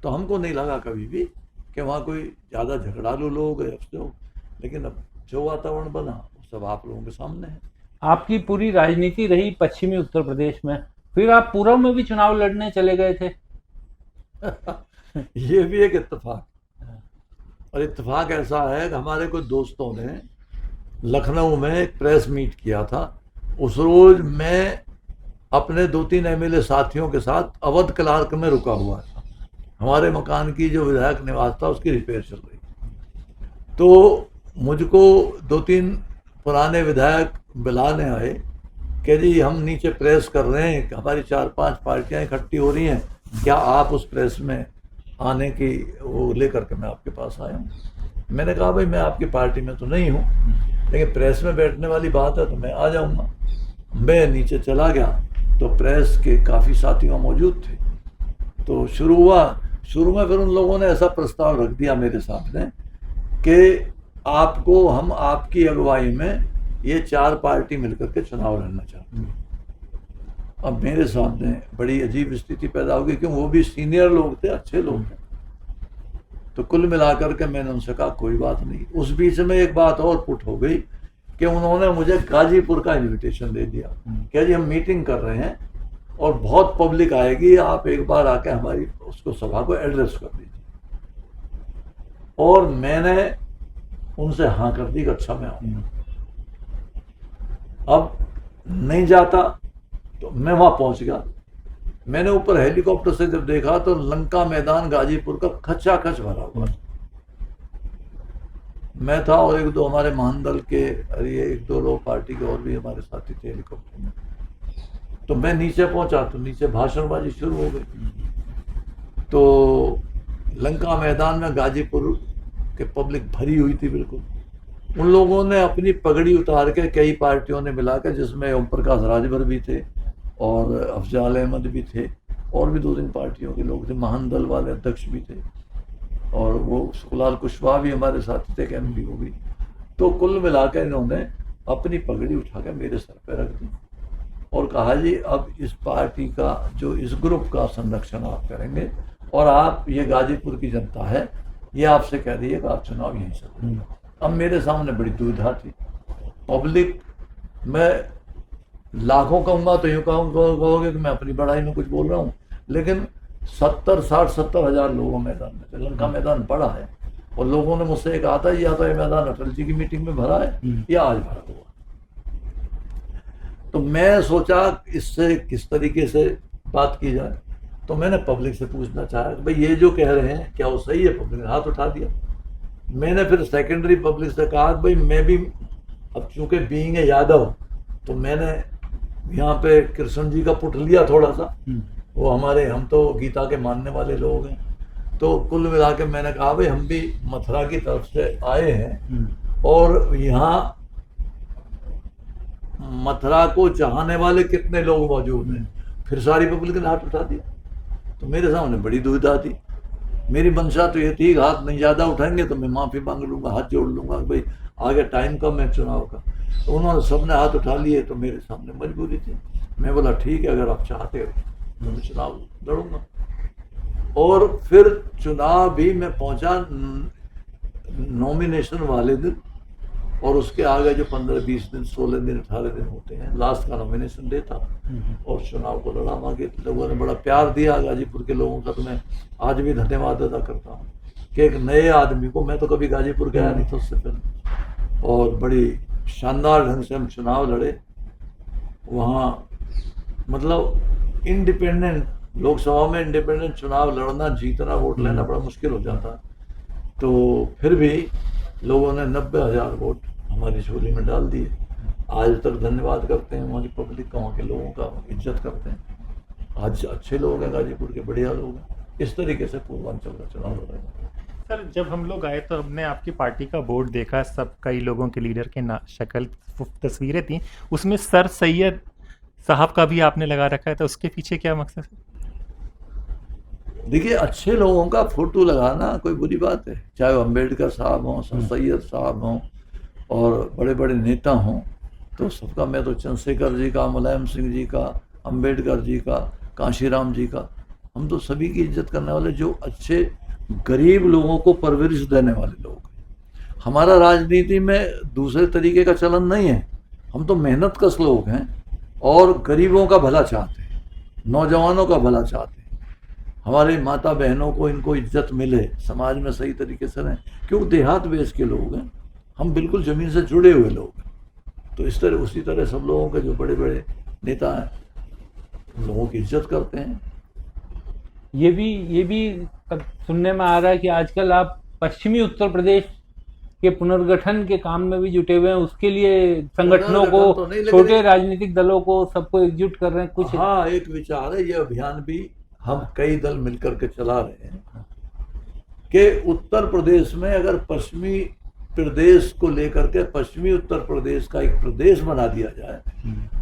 तो हमको नहीं लगा कभी भी कि वहाँ कोई ज़्यादा झगड़ालू लोग है अफसोस, लेकिन अब जो वातावरण बना वो सब आप लोगों के सामने है। आपकी पूरी राजनीति रही पश्चिमी उत्तर प्रदेश में, फिर आप पूर्व में भी चुनाव लड़ने चले गए थे। ये भी एक इत्तेफाक, और इत्तेफाक ऐसा है कि हमारे कुछ दोस्तों ने लखनऊ में एक प्रेस मीट किया था। उस रोज मैं अपने 2-3 एमएलए साथियों के साथ अवध क्लार्क में रुका हुआ था। हमारे मकान की जो विधायक निवास था उसकी रिपेयर चल रही थी। तो मुझको 2-3 पुराने विधायक बुलाने आए कि जी हम नीचे प्रेस कर रहे हैं, हमारी 4-5 पार्टियां इकट्ठी हो रही हैं, क्या आप उस प्रेस में आने की वो लेकर के मैं आपके पास आया हूँ। मैंने कहा भाई मैं आपकी पार्टी में तो नहीं हूँ, लेकिन प्रेस में बैठने वाली बात है तो मैं आ जाऊँगा। मैं नीचे चला गया तो प्रेस के काफ़ी साथी वहाँ मौजूद थे। तो शुरू में फिर उन लोगों ने ऐसा प्रस्ताव रख दिया मेरे सामने कि आपको हम आपकी अगुवाई में ये 4 पार्टी मिलकर के चुनाव लड़ना चाहते हैं। अब मेरे सामने बड़ी अजीब स्थिति पैदा हो गई, क्योंकि वो भी सीनियर लोग थे, अच्छे लोग थे। तो कुल मिलाकर के मैंने उनसे कहा कोई बात नहीं। उस बीच में एक बात और पुट हो गई कि उन्होंने मुझे गाजीपुर का इनविटेशन दे दिया कि जी हम मीटिंग कर रहे हैं और बहुत पब्लिक आएगी, आप एक बार आके हमारी उसको सभा को एड्रेस कर दीजिए। और मैंने उनसे हाँ कर दी कि अच्छा मैं आऊँगा। अब नहीं जाता तो मैं वहाँ पहुँच गया। मैंने ऊपर हेलीकॉप्टर से जब देखा तो लंका मैदान गाजीपुर का खचाखच भरा हुआ था। मैं था और 1-2 हमारे महानदल के, अरे 1-2 लोग पार्टी के और भी हमारे साथी थे हेलीकॉप्टर में। तो मैं नीचे पहुंचा तो नीचे भाषणबाजी शुरू हो गई। तो लंका मैदान में गाजीपुर के पब्लिक भरी हुई थी बिल्कुल। उन लोगों ने अपनी पगड़ी उतार के कई पार्टियों ने मिला के, जिसमें ओम प्रकाश राजभर भी थे और अफजाल अहमद भी थे और भी 2-3 पार्टियों के लोग थे, महानदल वाले अध्यक्ष भी थे और वो सुखलाल कुशवाहा भी हमारे साथ थे, एमपी वो भी। तो कुल मिलाकर इन्होंने अपनी पगड़ी उठा के मेरे सर पे रख दी और कहा जी अब इस पार्टी का, जो इस ग्रुप का संरक्षण आप करेंगे और आप, ये गाजीपुर की जनता है, ये आपसे कह रही है कि आप चुनाव यहीं से लड़ेंगे। अब मेरे सामने बड़ी दुविधा थी। पब्लिक, मैं लाखों कहूँगा तो यूँ कहोगे कि मैं अपनी बड़ाई में कुछ बोल रहा हूँ, लेकिन 70 हज़ार लोगों मैदान में थे। लंका मैदान बड़ा है और लोगों ने मुझसे कहा था या तो ये मैदान अटल जी की मीटिंग में भरा है या आज भरा हुआ। तो मैं सोचा इससे किस तरीके से बात की जाए। तो मैंने पब्लिक से पूछना चाहा कि भाई ये जो कह रहे हैं क्या वो सही है। पब्लिक ने हाथ उठा दिया। मैंने फिर सेकेंडरी पब्लिक से कहा भाई मैं भी, अब चूंकि बीइंग ए यादव, तो मैंने यहाँ पे कृष्ण जी का पुट लिया थोड़ा सा। वो हमारे, हम तो गीता के मानने वाले लोग हैं। तो कुल मिला के मैंने कहा भाई हम भी मथुरा की तरफ से आए हैं और यहाँ मथुरा को चाहने वाले कितने लोग मौजूद हैं। फिर सारी पब्लिक ने हाथ उठा दिया। तो मेरे सामने बड़ी दुविधा थी। मेरी मंशा तो ये थी, हाथ नहीं ज़्यादा उठाएंगे तो मैं माफ़ी मांग लूँगा, हाथ जोड़ लूँगा भाई आगे टाइम कम है चुनाव का। तो उन्होंने सबने हाथ उठा लिए। तो मेरे सामने मजबूरी थी। मैं बोला ठीक है, अगर आप चाहते हो तो मैं चुनाव लड़ूंगा। और फिर चुनाव भी मैं पहुंचा नॉमिनेशन वाले दिन, और उसके आगे जो 15-20 दिन, 16 दिन, 18 दिन होते हैं, लास्ट का नॉमिनेशन डे था और चुनाव को लड़ा। वहाँ के लोगों ने बड़ा प्यार दिया, गाजीपुर के लोगों का तो मैं आज भी धन्यवाद अदा करता हूँ कि एक नए आदमी को, मैं तो कभी गाजीपुर गया नहीं था उससे पहले, और बड़ी शानदार ढंग से हम चुनाव लड़े। वहाँ मतलब इंडिपेंडेंट, लोकसभा में इंडिपेंडेंट चुनाव लड़ना, जीतना, वोट लेना बड़ा मुश्किल हो जाता है। तो फिर भी लोगों ने 90,000 वोट हमारी झोली में डाल दिए। आज तक धन्यवाद करते हैं वहाँ की पब्लिक का, वहाँ के लोगों का इज्जत करते हैं। आज अच्छे लोग हैं गाजीपुर के, बढ़िया लोग हैं। इस तरीके से पूर्वांचल का चुनाव लड़ेगा। सर, जब हम लोग आए तो हमने आपकी पार्टी का बोर्ड देखा, सब कई लोगों के लीडर के शक्ल तस्वीरें थी, उसमें सर सैयद साहब का भी आपने लगा रखा है, तो उसके पीछे क्या मकसद है? देखिए, अच्छे लोगों का फोटो लगाना कोई बुरी बात है, चाहे वो अम्बेडकर साहब हों, सर सैयद साहब हों और बड़े बड़े नेता हों, तो सबका, मैं तो चंद्रशेखर जी का, मुलायम सिंह जी का, अम्बेडकर जी का, कांशीराम जी का, हम तो सभी की इज्जत करने वाले, जो अच्छे गरीब लोगों को परवरिश देने वाले लोग हैं। हमारा राजनीति में दूसरे तरीके का चलन नहीं है। हम तो मेहनत कश लोग हैं और गरीबों का भला चाहते हैं, नौजवानों का भला चाहते हैं। हमारे माता बहनों को इनको इज्जत मिले, समाज में सही तरीके से रहें, क्योंकि देहात बेस के लोग हैं, हम बिल्कुल ज़मीन से जुड़े हुए लोग हैं। तो इस तरह उसी तरह सब लोगों के जो बड़े बड़े नेता हैं उन लोगों की इज्जत करते हैं। ये भी सुनने में आ रहा है कि आजकल आप पश्चिमी उत्तर प्रदेश के पुनर्गठन के काम में भी जुटे हुए हैं, उसके लिए संगठनों को, तो नहीं, छोटे राजनीतिक दलों को, सबको एकजुट कर रहे हैं कुछ। हाँ, एक विचार है, ये अभियान भी हम कई दल मिलकर के चला रहे हैं कि उत्तर प्रदेश में अगर पश्चिमी प्रदेश को लेकर के पश्चिमी उत्तर प्रदेश का एक प्रदेश बना दिया जाए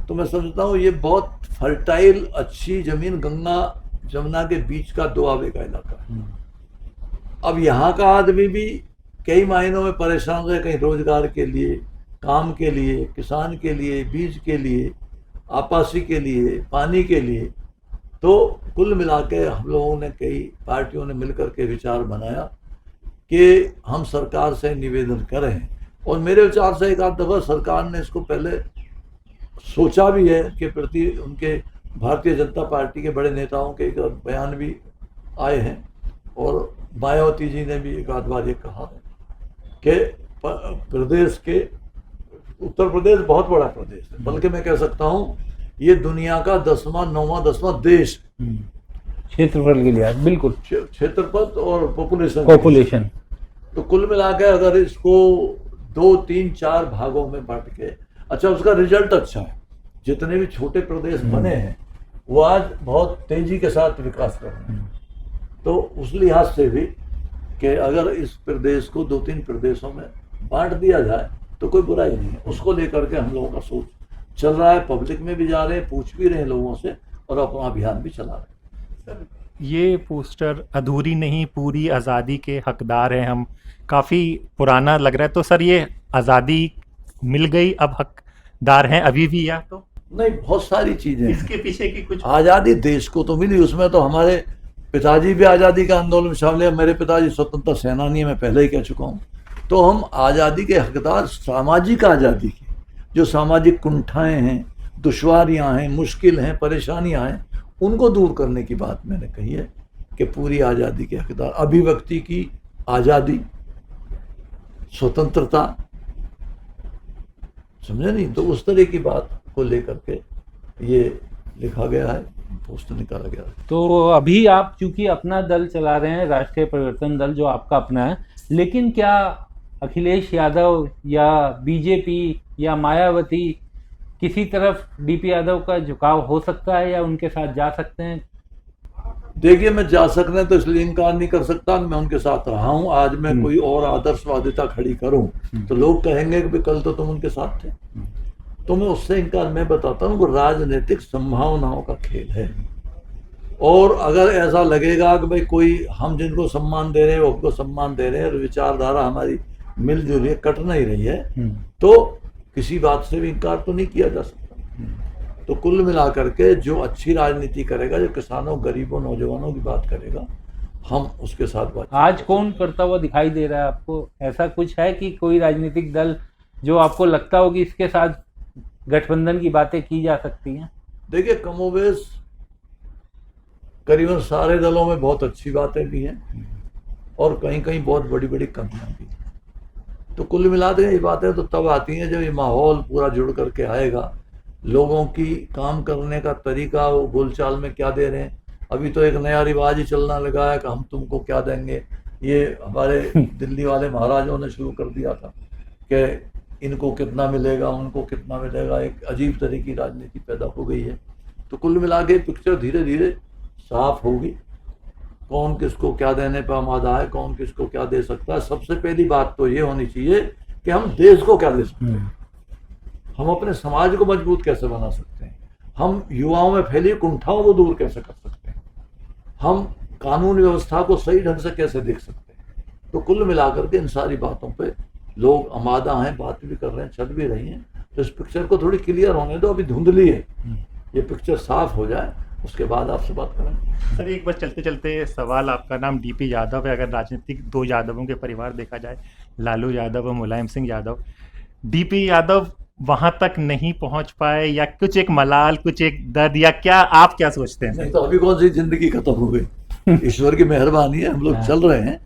तो मैं समझता हूँ ये बहुत फर्टाइल अच्छी जमीन, गंगा जमुना के बीच का दुआबे का इलाका है। अब यहाँ का आदमी भी कई मायनों में परेशान है, कहीं रोजगार के लिए, काम के लिए, किसान के लिए, बीज के लिए, आपासी के लिए, पानी के लिए। तो कुल मिला के हम लोगों ने, कई पार्टियों ने मिलकर के विचार बनाया कि हम सरकार से निवेदन करें, और मेरे विचार से एक आध दफ़ा सरकार ने इसको पहले सोचा भी है कि प्रति उनके भारतीय जनता पार्टी के बड़े नेताओं के एक बयान भी आए हैं, और मायावती जी ने भी एक आध बार ये कहा है कि प्रदेश के, उत्तर प्रदेश बहुत बड़ा प्रदेश है, बल्कि मैं कह सकता हूँ ये दुनिया का 10वां 9वां 10वां देश क्षेत्रफल के लिए, बिल्कुल क्षेत्रफल और पॉपुलेशन। तो कुल मिला के अगर इसको 2, 3, 4 भागों में बांट के, अच्छा उसका रिजल्ट अच्छा है। जितने भी छोटे प्रदेश बने हैं वो आज बहुत तेजी के साथ विकास कर रहे हैं। तो उस लिहाज से भी कि अगर इस प्रदेश को 2-3 प्रदेशों में बांट दिया जाए तो कोई बुराई नहीं है। उसको लेकर के हम लोगों का सोच चल रहा है, पब्लिक में भी जा रहे हैं, पूछ भी रहे हैं लोगों से, और अपना अभियान भी चला रहे हैं। ये पोस्टर अधूरी नहीं पूरी आज़ादी के हकदार हैं हम, काफ़ी पुराना लग रहा है। तो सर ये आज़ादी मिल गई, अब हकदार हैं अभी भी, या तो नहीं, बहुत सारी चीजें इसके पीछे की कुछ आज़ादी देश को तो मिली, उसमें तो हमारे पिताजी भी आज़ादी का आंदोलन में शामिल है। मेरे पिताजी स्वतंत्रता सेनानी, मैं पहले ही कह चुका हूँ। तो हम आज़ादी के हकदार, सामाजिक आज़ादी की जो सामाजिक कुंठाएं हैं, दुश्वारियां हैं, मुश्किल हैं, परेशानियां हैं, उनको दूर करने की बात मैंने कही है कि पूरी आज़ादी के हकदार, अभिव्यक्ति की आज़ादी, स्वतंत्रता, समझे नहीं? तो उस तरह की बात को लेकर के ये लिखा गया है, पोस्टर निकाला गया है। तो अभी आप चूंकि अपना दल चला रहे हैं, राष्ट्रीय परिवर्तन दल जो आपका अपना है, लेकिन क्या अखिलेश यादव या बीजेपी या मायावती किसी तरफ डीपी यादव का झुकाव हो सकता है, या उनके साथ जा सकते हैं? देखिए, मैं जा सकने तो इसलिए इनकार नहीं कर सकता, मैं उनके साथ रहा हूं। आज मैं कोई और आदर्शवादिता खड़ी करूं तो लोग कहेंगे कि कल तो तुम उनके साथ थे। तो मैं उससे इनकार, मैं बताता हूँ कि राजनीतिक संभावनाओं का खेल है, और अगर ऐसा लगेगा कि भाई कोई, हम जिनको सम्मान दे रहे हैं वो हमको सम्मान दे रहे हैं, और विचारधारा हमारी मिलजुल रही है, कट नहीं रही है, तो किसी बात से भी इनकार तो नहीं किया जा सकता। तो कुल मिलाकर के जो अच्छी राजनीति करेगा, जो किसानों, गरीबों, नौजवानों की बात करेगा, हम उसके साथ बात। आज कौन करता हुआ दिखाई दे रहा है आपको? ऐसा कुछ है कि कोई राजनीतिक दल जो आपको लगता हो कि इसके साथ गठबंधन की बातें की जा सकती हैं? देखिए, कमोबेश करीबन सारे दलों में बहुत अच्छी बातें भी हैं और कहीं कहीं बहुत बड़ी बड़ी कमियां भी हैं। तो कुल मिला के ये बातें तो तब आती हैं जब ये माहौल पूरा जुड़ करके आएगा, लोगों की काम करने का तरीका, वो बोलचाल में क्या दे रहे हैं। अभी तो एक नया रिवाज ही चलना लगा है कि हम तुमको क्या देंगे। ये हमारे दिल्ली वाले महाराजों ने शुरू कर दिया था कि इनको कितना मिलेगा, उनको कितना मिलेगा। एक अजीब तरह की राजनीति पैदा हो गई है। तो कुल मिला के पिक्चर धीरे धीरे साफ होगी, कौन किसको क्या देने पर आमादा है, कौन किसको क्या दे सकता है। सबसे पहली बात तो ये होनी चाहिए कि हम देश को क्या दे सकते हैं, हम अपने समाज को मजबूत कैसे बना सकते हैं, हम युवाओं में फैली कुंठाओं को दूर कैसे कर सकते हैं, हम कानून व्यवस्था को सही ढंग से कैसे देख सकते हैं। तो कुल मिलाकर के इन सारी बातों पे लोग आमादा हैं, बात भी कर रहे हैं, चल भी रही हैं। तो इस पिक्चर को थोड़ी क्लियर होने दो, अभी धुंधली है, ये पिक्चर साफ हो जाए उसके बाद आपसे बात करेंगे। सर एक बार चलते चलते सवाल, आपका नाम डीपी यादव है। अगर राजनीतिक दो यादवों के परिवार देखा जाए, लालू यादव और मुलायम सिंह यादव, डीपी यादव वहां तक नहीं पहुंच पाए, या कुछ एक मलाल, कुछ एक दर्द, या क्या आप क्या सोचते हैं? नहीं तो अभी कौन सी जिंदगी खत्म हो गई, ईश्वर की मेहरबानी है, हम लोग चल रहे हैं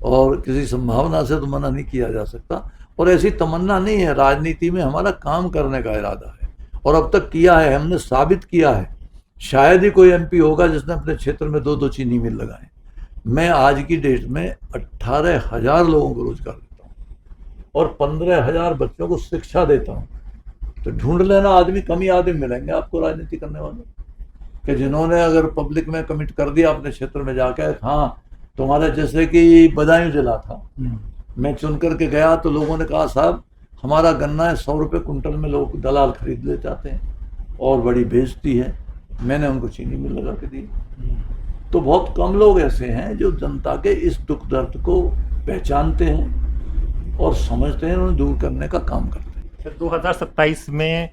और किसी संभावना से तो मना नहीं किया जा सकता। और ऐसी तमन्ना नहीं है, राजनीति में हमारा काम करने का इरादा है और अब तक किया है, हमने साबित किया है। शायद ही कोई एमपी होगा जिसने अपने क्षेत्र में 2-2 चीनी मिल लगाए। मैं आज की डेट में 18,000 लोगों को रोजगार देता हूँ और 15,000 बच्चों को शिक्षा देता हूँ। तो ढूंढ लेना आदमी, कम ही आदमी मिलेंगे आपको राजनीति करने वाले कि जिन्होंने अगर पब्लिक में कमिट कर दिया अपने क्षेत्र में जाकर, हाँ तुम्हारा जैसे कि बदायूं जिला था, मैं चुन करके गया तो लोगों ने कहा साहब हमारा गन्ना है 100 रुपये कुंटल में, लोग दलाल खरीद ले जाते हैं और बड़ी बेइज्जती है। मैंने उनको चीनी मिल लगा के दी। तो बहुत कम लोग ऐसे हैं जो जनता के इस दुख दर्द को पहचानते हैं और समझते हैं, उन्हें दूर करने का काम करते हैं। 2027 में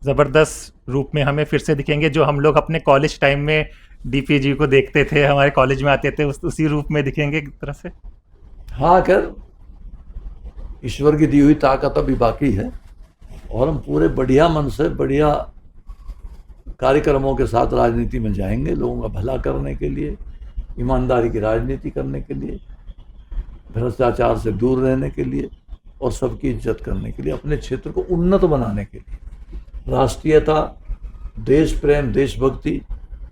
ज़बरदस्त रूप में हमें फिर से दिखेंगे, जो हम लोग अपने कॉलेज टाइम में डीपी जी को देखते थे, हमारे कॉलेज में आते थे, उसी रूप में दिखेंगे एक तरह से। हाँ खैर, ईश्वर की दी हुई ताकत अभी बाकी है और हम पूरे बढ़िया मन से, बढ़िया कार्यक्रमों के साथ राजनीति में जाएंगे, लोगों का भला करने के लिए, ईमानदारी की राजनीति करने के लिए, भ्रष्टाचार से दूर रहने के लिए और सबकी इज्जत करने के लिए, अपने क्षेत्र को उन्नत बनाने के लिए। राष्ट्रीयता, देश प्रेम, देशभक्ति,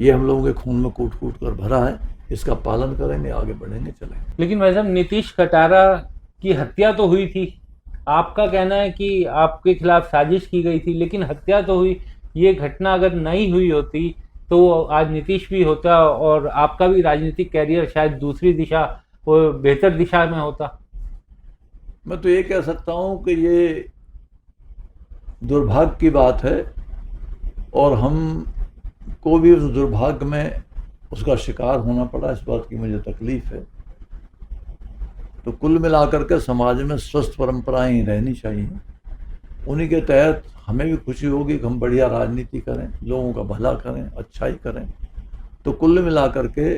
ये हम लोगों के खून में कूट कूट कर भरा है। इसका पालन करेंगे, आगे बढ़ेंगे, चलेंगे। लेकिन भाई साहब, नीतीश कटारा की हत्या तो हुई थी, आपका कहना है कि आपके खिलाफ साजिश की गई थी, लेकिन हत्या तो हुई। ये घटना अगर नहीं हुई होती तो आज नीतीश भी होता और आपका भी राजनीतिक कैरियर शायद दूसरी दिशा और बेहतर दिशा में होता। मैं तो ये कह सकता हूँ कि ये दुर्भाग्य की बात है और हम को भी उस दुर्भाग्य में उसका शिकार होना पड़ा, इस बात की मुझे तकलीफ है। तो कुल मिलाकर के समाज में स्वस्थ परंपराएं ही रहनी चाहिए। उन्हीं के तहत हमें भी खुशी होगी कि हम बढ़िया राजनीति करें, लोगों का भला करें, अच्छाई करें। तो कुल मिलाकर के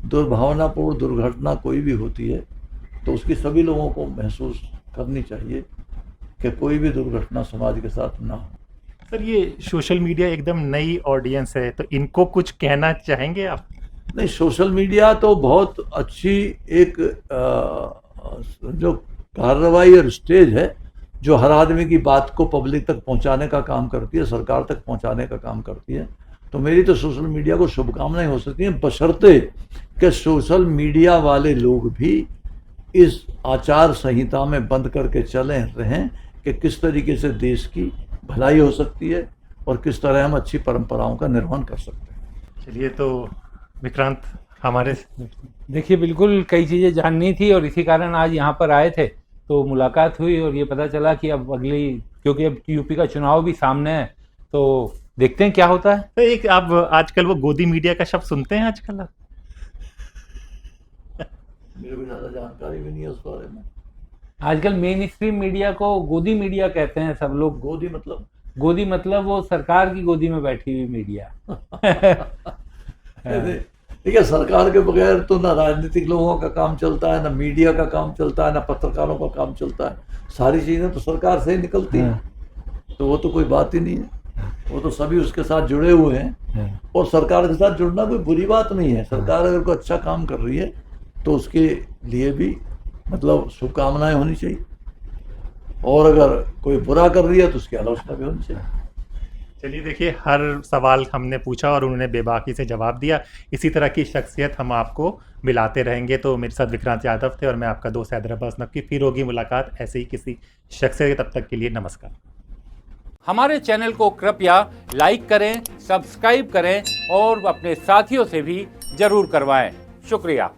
दुर्भावनापूर्ण दुर्घटना कोई भी होती है तो उसकी सभी लोगों को महसूस करनी चाहिए कि कोई भी दुर्घटना समाज के साथ ना हो। सर ये सोशल मीडिया एकदम नई ऑडियंस है, तो इनको कुछ कहना चाहेंगे आप? नहीं, सोशल मीडिया तो बहुत अच्छी एक जो कार्रवाई और स्टेज है जो हर आदमी की बात को पब्लिक तक पहुंचाने का काम करती है, सरकार तक पहुंचाने का काम करती है। तो मेरी तो सोशल मीडिया को शुभकामनाएं हो सकती हैं, बशर्ते कि सोशल मीडिया वाले लोग भी इस आचार संहिता में बंद करके चले रहें कि किस तरीके से देश की भलाई हो सकती है और किस तरह हम अच्छी परंपराओं का निर्वहन कर सकते हैं। चलिए, तो विक्रांत हमारे देखिए, बिल्कुल कई चीज़ें जाननी थी और इसी कारण आज यहाँ पर आए थे, तो मुलाकात हुई और ये पता चला कि अब अगली, क्योंकि अब यूपी का चुनाव भी सामने है, तो देखते हैं क्या होता है। तो एक आप आजकल वो गोदी मीडिया का शब्द सुनते हैं आजकल? मेरे को ज़्यादा जानकारी भी नहीं है उस बारे में। आजकल मेन स्ट्रीम मीडिया को गोदी मीडिया कहते हैं सब लोग। गोदी मतलब वो सरकार की गोदी में बैठी हुई मीडिया। देखिए, सरकार के बगैर तो ना राजनीतिक लोगों का काम चलता है, ना मीडिया का काम चलता है, ना पत्रकारों का काम चलता है। सारी चीज़ें तो सरकार से ही निकलती हैं, तो वो तो कोई बात ही नहीं है। वो तो सभी उसके साथ जुड़े हुए हैं और सरकार के साथ जुड़ना कोई बुरी बात नहीं है। सरकार अगर कोई अच्छा काम कर रही है तो उसके लिए भी मतलब शुभकामनाएं होनी चाहिए, और अगर कोई बुरा कर रही है तो उसकी आलोचना भी होनी चाहिए। चलिए, देखिए, हर सवाल हमने पूछा और उन्होंने बेबाकी से जवाब दिया। इसी तरह की शख्सियत हम आपको मिलाते रहेंगे। तो मेरे साथ विक्रांत यादव थे और मैं आपका दोस्त हैदराबाद नकवी। फिर होगी मुलाकात ऐसे ही किसी शख्सियत के। तब तक के लिए नमस्कार। हमारे चैनल को कृपया लाइक करें, सब्सक्राइब करें और अपने साथियों से भी जरूर करवाएं। शुक्रिया।